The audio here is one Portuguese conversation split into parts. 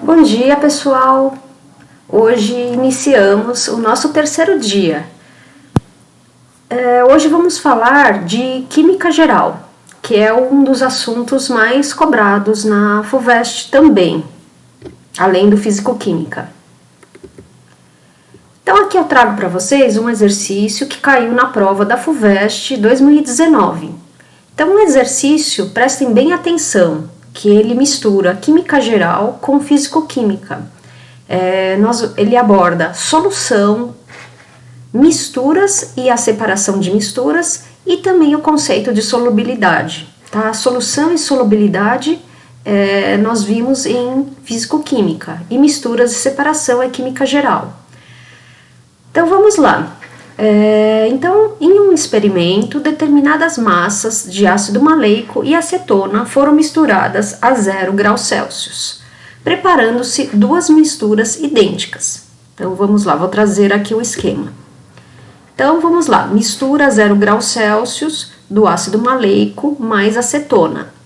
Bom dia, pessoal! Hoje iniciamos o nosso terceiro dia. Hoje vamos falar de Química Geral, que é um dos assuntos mais cobrados na FUVEST também, além do Físico-Química. Então aqui eu trago para vocês um exercício que caiu na prova da FUVEST 2019. Então um exercício, prestem bem atenção, que ele mistura Química Geral com Físico-Química. Ele aborda solução, misturas e a separação de misturas e também o conceito de solubilidade. Tá? Solução e solubilidade nós vimos em Físico-Química e misturas e separação é Química Geral. Então vamos lá. Então, em um experimento, determinadas massas de ácido maleico e acetona foram misturadas a 0 graus Celsius, preparando-se duas misturas idênticas. Então, vamos lá, vou trazer aqui o esquema. Então, vamos lá, mistura a 0 graus Celsius do ácido maleico mais acetona.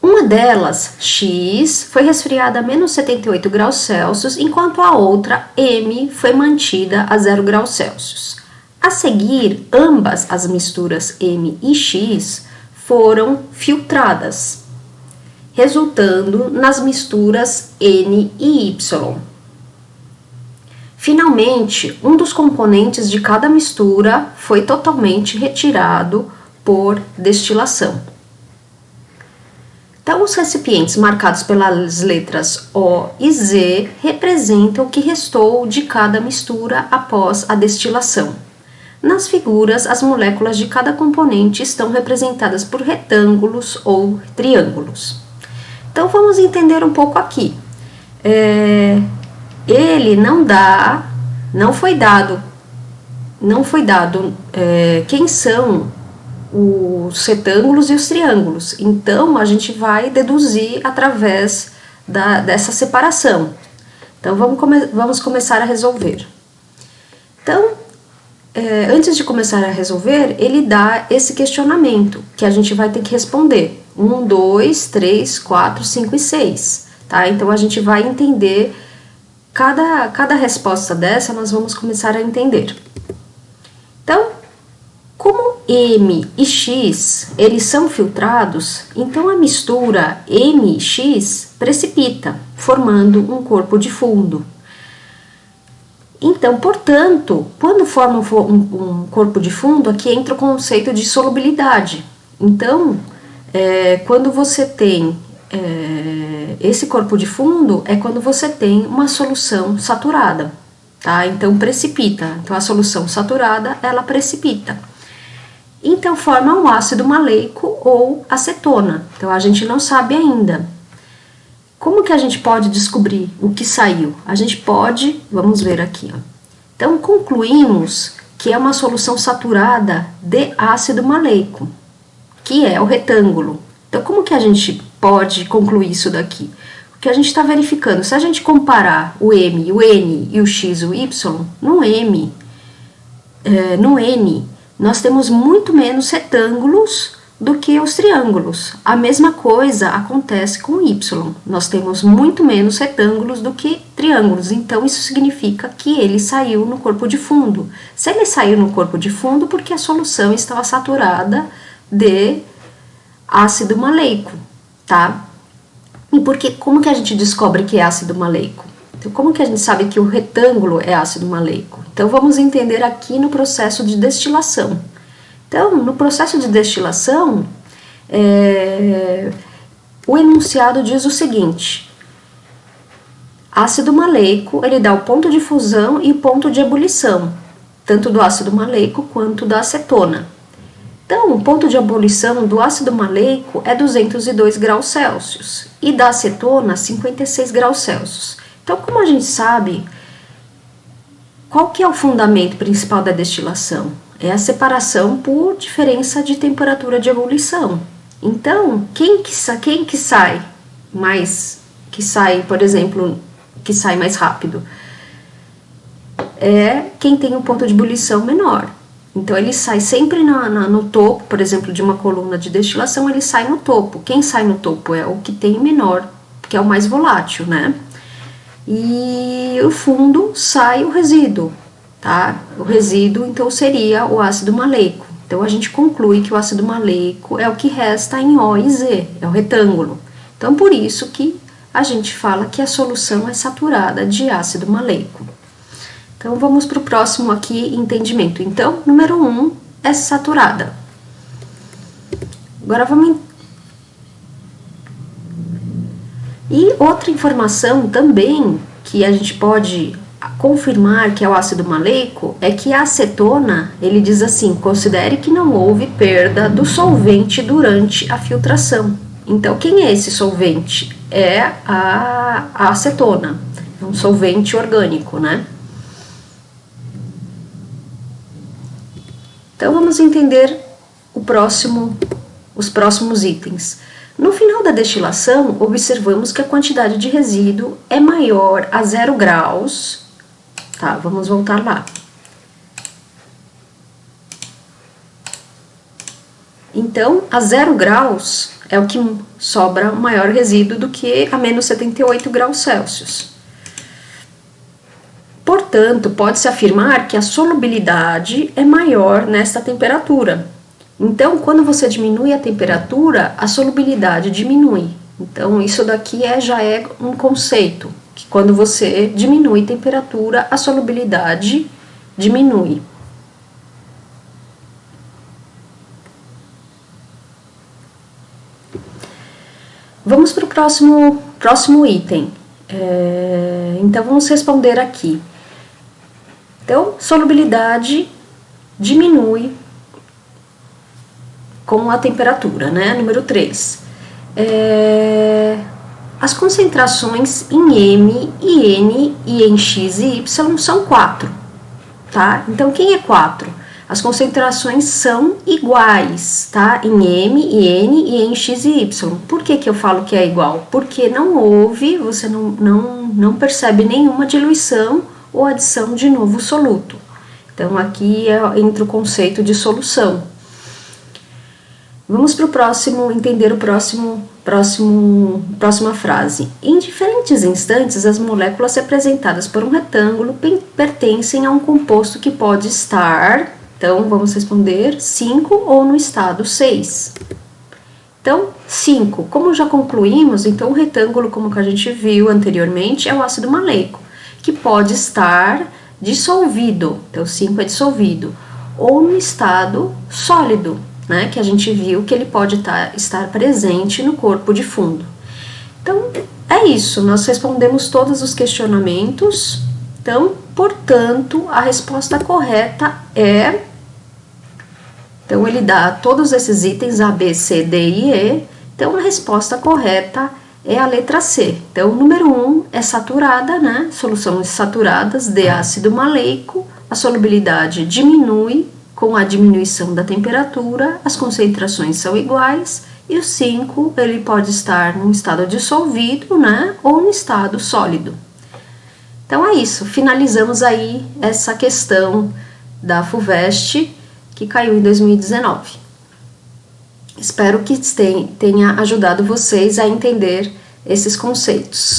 Uma delas, X, foi resfriada a menos 78 graus Celsius, enquanto a outra, M, foi mantida a 0 graus Celsius. A seguir, ambas as misturas M e X foram filtradas, resultando nas misturas N e Y. Finalmente, um dos componentes de cada mistura foi totalmente retirado por destilação. Então, os recipientes marcados pelas letras O e Z representam o que restou de cada mistura após a destilação. Nas figuras, as moléculas de cada componente estão representadas por retângulos ou triângulos. Então, vamos entender um pouco aqui. Ele não foi dado quem são os retângulos e os triângulos. Então, a gente vai deduzir através dessa separação. Então, vamos começar a resolver. Então, antes de começar a resolver, ele dá esse questionamento, que a gente vai ter que responder. 1, 2, 3, 4, 5 e 6. Tá? Então, a gente vai entender, cada resposta dessa, nós vamos começar a entender. Então, como M e X, eles são filtrados, então a mistura M e X precipita, formando um corpo de fundo. Então, portanto, quando forma um corpo de fundo, aqui entra o conceito de solubilidade. Então, quando você tem esse corpo de fundo, é quando você tem uma solução saturada, tá? Então, precipita. Então, a solução saturada, ela precipita. Então, forma um ácido maleico ou acetona. Então, a gente não sabe ainda. Como que a gente pode descobrir o que saiu? A gente pode, vamos ver aqui, ó. Então, concluímos que é uma solução saturada de ácido maleico, que é o retângulo. Então, como que a gente pode concluir isso daqui? Porque a gente está verificando, se a gente comparar o M, o N e o X e o Y, no N, nós temos muito menos retângulos do que os triângulos. A mesma coisa acontece com o Y. Nós temos muito menos retângulos do que triângulos. Então, isso significa que ele saiu no corpo de fundo. Se ele saiu no corpo de fundo, porque a solução estava saturada de ácido maleico, tá? E como que a gente descobre que é ácido maleico? Então, como que a gente sabe que o retângulo é ácido maleico? Então, vamos entender aqui no processo de destilação. Então, no processo de destilação, o enunciado diz o seguinte: ácido maleico, ele dá o ponto de fusão e o ponto de ebulição, tanto do ácido maleico quanto da acetona. Então, o ponto de ebulição do ácido maleico é 202 graus Celsius e da acetona 56 graus Celsius. Então, como a gente sabe, qual que é o fundamento principal da destilação? É a separação por diferença de temperatura de ebulição. Então, quem que sai, por exemplo, que sai mais rápido? É quem tem um ponto de ebulição menor. Então, ele sai sempre no topo, por exemplo, de uma coluna de destilação, ele sai no topo. Quem sai no topo é o que tem menor porque é o mais volátil, né? E o fundo sai o resíduo, tá? O resíduo, então, seria o ácido maleico. Então, a gente conclui que o ácido maleico é o que resta em O e Z, é o retângulo. Então, por isso que a gente fala que a solução é saturada de ácido maleico. Então, vamos para o próximo aqui, entendimento. Então, número 1 é saturada. Agora, vamos... E outra informação também que a gente pode confirmar que é o ácido maleico é que a acetona, ele diz assim, considere que não houve perda do solvente durante a filtração. Então, quem é esse solvente? É a acetona, é um solvente orgânico, né? Então, vamos entender os próximos itens. No final da destilação, observamos que a quantidade de resíduo é maior a 0 graus. Tá, vamos voltar lá. Então, a 0 graus é o que sobra maior resíduo do que a menos 78 graus Celsius. Portanto, pode-se afirmar que a solubilidade é maior nesta temperatura. Então, quando você diminui a temperatura, a solubilidade diminui. Então, isso daqui já é um conceito, que quando você diminui a temperatura, a solubilidade diminui. Vamos para o próximo item. Então, vamos responder aqui. Então, solubilidade diminui com a temperatura, né? Número 3. As concentrações em M e N e em X e Y são 4, tá? Então, quem é 4? As concentrações são iguais, tá? Em M e N e em X e Y. Por que eu falo que é igual? Porque não houve, você não percebe nenhuma diluição ou adição de novo soluto. Então, aqui entra o conceito de solução. Vamos para o próximo, entender próxima frase. Em diferentes instantes, as moléculas representadas por um retângulo pertencem a um composto que pode estar, então vamos responder 5 ou no estado 6. Então, 5, como já concluímos, então o retângulo, como que a gente viu anteriormente, é o ácido maleico, que pode estar dissolvido, então 5 é dissolvido, ou no estado sólido, né, que a gente viu que ele pode estar presente no corpo de fundo. Então, é isso, nós respondemos todos os questionamentos. Então, portanto, a resposta correta é... Então, ele dá todos esses itens A, B, C, D e E. Então, a resposta correta é a letra C. Então, o número 1 é saturada, né, soluções saturadas de ácido maleico, a solubilidade diminui com a diminuição da temperatura, as concentrações são iguais, e o 5, ele pode estar num estado dissolvido, né, ou no estado sólido. Então, é isso, finalizamos aí essa questão da FUVEST, que caiu em 2019. Espero que tenha ajudado vocês a entender esses conceitos.